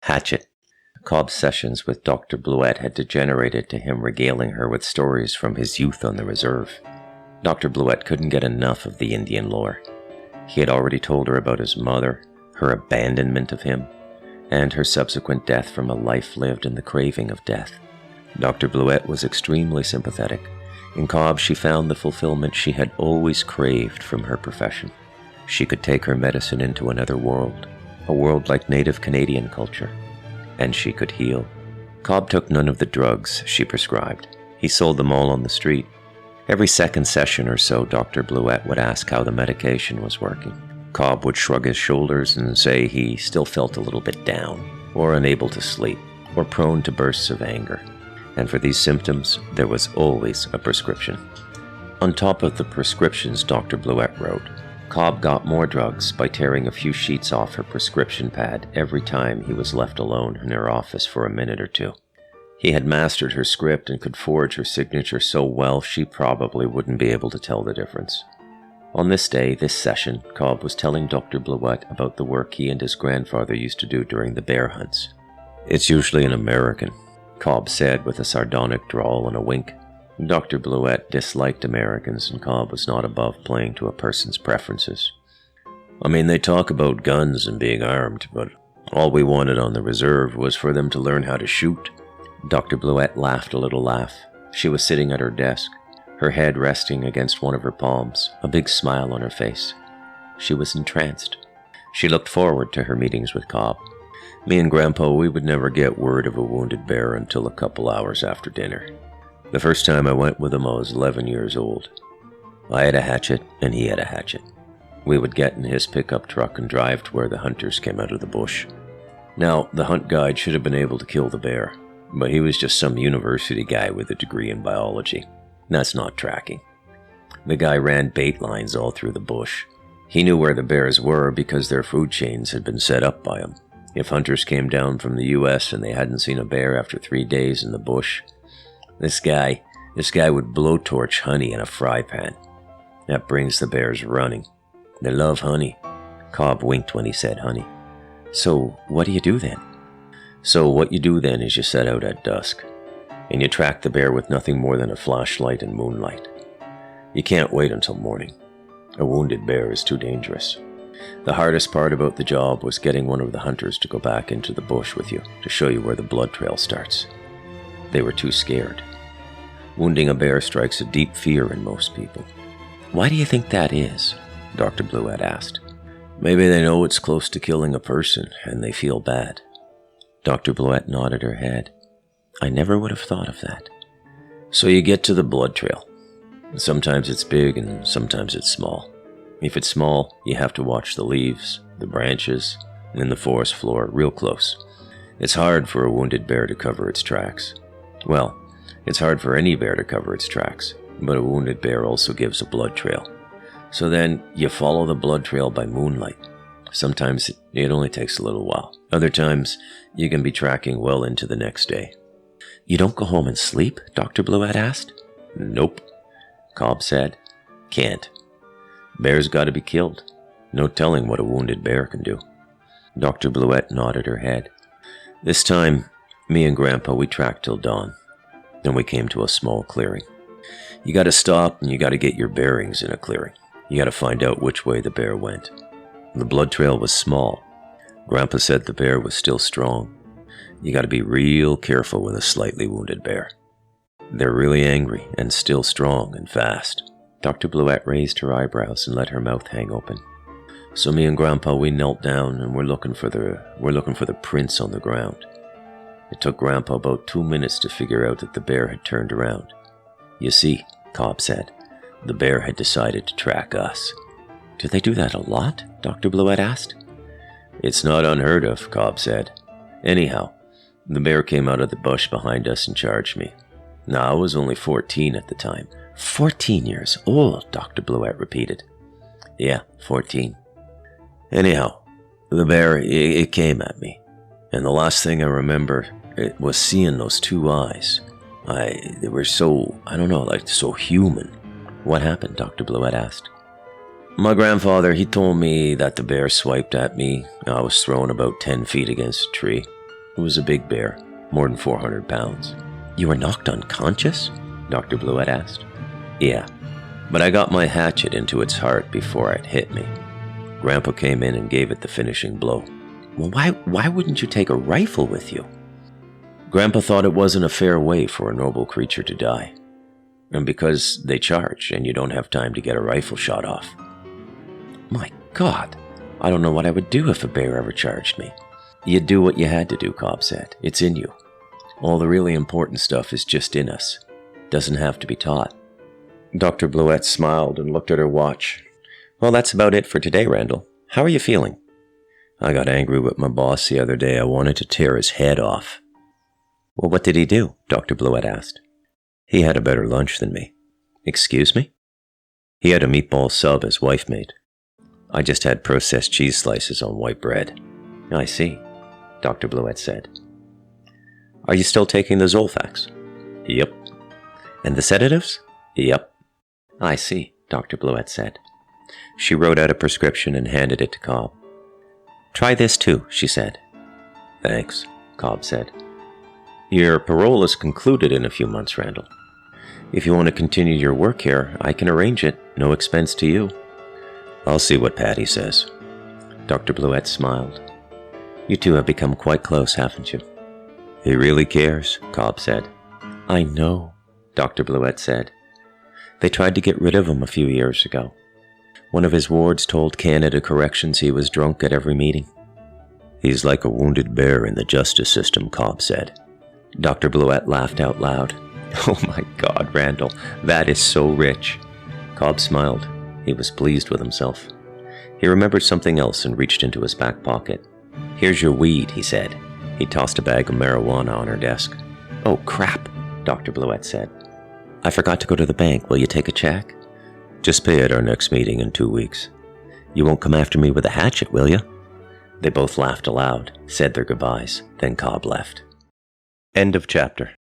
Hatchet. Cobb's sessions with Dr. Bluett had degenerated to him regaling her with stories from his youth on the reserve. Dr. Bluett couldn't get enough of the Indian lore. He had already told her about his mother, her abandonment of him, and her subsequent death from a life lived in the craving of death. Dr. Bluett was extremely sympathetic. In Cobb, she found the fulfillment she had always craved from her profession. She could take her medicine into another world, a world like native Canadian culture, and she could heal. Cobb took none of the drugs she prescribed. He sold them all on the street. Every second session or so, Dr. Bluett would ask how the medication was working. Cobb would shrug his shoulders and say he still felt a little bit down, or unable to sleep, or prone to bursts of anger. And for these symptoms, there was always a prescription. On top of the prescriptions Dr. Bluett wrote, Cobb got more drugs by tearing a few sheets off her prescription pad every time he was left alone in her office for a minute or two. He had mastered her script and could forge her signature so well she probably wouldn't be able to tell the difference. On this day, this session, Cobb was telling Dr. Bluett about the work he and his grandfather used to do during the bear hunts. "It's usually an American," Cobb said with a sardonic drawl and a wink. Dr. Bluett disliked Americans, and Cobb was not above playing to a person's preferences. "I mean, they talk about guns and being armed, but all we wanted on the reserve was for them to learn how to shoot." Dr. Bluett laughed a little laugh. She was sitting at her desk, her head resting against one of her palms, a big smile on her face. She was entranced. She looked forward to her meetings with Cobb. "Me and Grandpa, we would never get word of a wounded bear until a couple hours after dinner. The first time I went with him, I was 11 years old. I had a hatchet, and he had a hatchet. We would get in his pickup truck and drive to where the hunters came out of the bush. Now, the hunt guide should have been able to kill the bear, but he was just some university guy with a degree in biology. That's not tracking. The guy ran bait lines all through the bush. He knew where the bears were because their food chains had been set up by him. If hunters came down from the US and they hadn't seen a bear after 3 days in the bush, this guy would blowtorch honey in a fry pan. That brings the bears running. They love honey." Cobb winked when he said honey. "So what do you do then?" "So what you do then is you set out at dusk, and you track the bear with nothing more than a flashlight and moonlight. You can't wait until morning. A wounded bear is too dangerous. The hardest part about the job was getting one of the hunters to go back into the bush with you to show you where the blood trail starts. They were too scared. Wounding a bear strikes a deep fear in most people." "Why do you think that is?" Dr. Bluett asked. "Maybe they know it's close to killing a person, and they feel bad." Dr. Bluett nodded her head. "I never would have thought of that." "So you get to the blood trail. Sometimes it's big and sometimes it's small. If it's small, you have to watch the leaves, the branches, and the forest floor real close. It's hard for a wounded bear to cover its tracks. Well, it's hard for any bear to cover its tracks, but a wounded bear also gives a blood trail. So then you follow the blood trail by moonlight. Sometimes it only takes a little while. Other times, you can be tracking well into the next day." "You don't go home and sleep?" Dr. Bluett asked. "Nope," Cobb said. "Can't. Bears gotta be killed. No telling what a wounded bear can do." Dr. Bluett nodded her head. "This time, me and Grandpa, we tracked till dawn. Then we came to a small clearing. You gotta stop and you gotta get your bearings in a clearing. You gotta find out which way the bear went. The blood trail was small. Grandpa said the bear was still strong. You gotta be real careful with a slightly wounded bear. They're really angry and still strong and fast." Dr. Bluett raised her eyebrows and let her mouth hang open. "So me and Grandpa, we knelt down and we're looking for the prints on the ground. It took Grandpa about 2 minutes to figure out that the bear had turned around. You see," Cobb said, "the bear had decided to track us." "Do they do that a lot?" Dr. Bluett asked. "It's not unheard of," Cobb said. "Anyhow, the bear came out of the bush behind us and charged me. Now, I was only 14 at the time." "14 years old," Dr. Bluett repeated. "Yeah, 14. Anyhow, the bear, it came at me. And the last thing I remember, it was seeing those two eyes. They were so, I don't know, like so human." "What happened?" Dr. Bluett asked. "My grandfather, he told me that the bear swiped at me. I was thrown about 10 feet against a tree. It was a big bear, more than 400 pounds. You were knocked unconscious? Dr. Bluett asked. Yeah, but I got my hatchet into its heart before it hit me. Grandpa came in and gave it the finishing blow. Well, why wouldn't you take a rifle with you? Grandpa thought it wasn't a fair way for a noble creature to die. And because they charge and you don't have time to get a rifle shot off. My God, I don't know what I would do if a bear ever charged me. You'd do what you had to do, Cobb said. It's in you. All the really important stuff is just in us. Doesn't have to be taught. Dr. Bluett smiled and looked at her watch. Well, that's about it for today, Randall. How are you feeling? I got angry with my boss the other day. I wanted to tear his head off. Well, what did he do? Dr. Bluett asked. He had a better lunch than me. Excuse me? He had a meatball sub his wife made. I just had processed cheese slices on white bread. I see, Dr. Bluett said. Are you still taking the Zolfax? Yep. And the sedatives? Yep. I see, Dr. Bluett said. She wrote out a prescription and handed it to Cobb. Try this too, she said. Thanks, Cobb said. Your parole is concluded in a few months, Randall. If you want to continue your work here, I can arrange it, no expense to you. I'll see what Patty says. Dr. Bluett smiled. You two have become quite close, haven't you? He really cares, Cobb said. I know, Dr. Bluett said. They tried to get rid of him a few years ago. One of his wards told Canada Corrections he was drunk at every meeting. He's like a wounded bear in the justice system, Cobb said. Dr. Bluett laughed out loud. Oh my God, Randall, that is so rich. Cobb smiled. He was pleased with himself. He remembered something else and reached into his back pocket. Here's your weed, he said. He tossed a bag of marijuana on her desk. Oh, crap, Dr. Bluett said. I forgot to go to the bank. Will you take a check? Just pay at our next meeting in 2 weeks. You won't come after me with a hatchet, will you? They both laughed aloud, said their goodbyes, then Cobb left. End of chapter.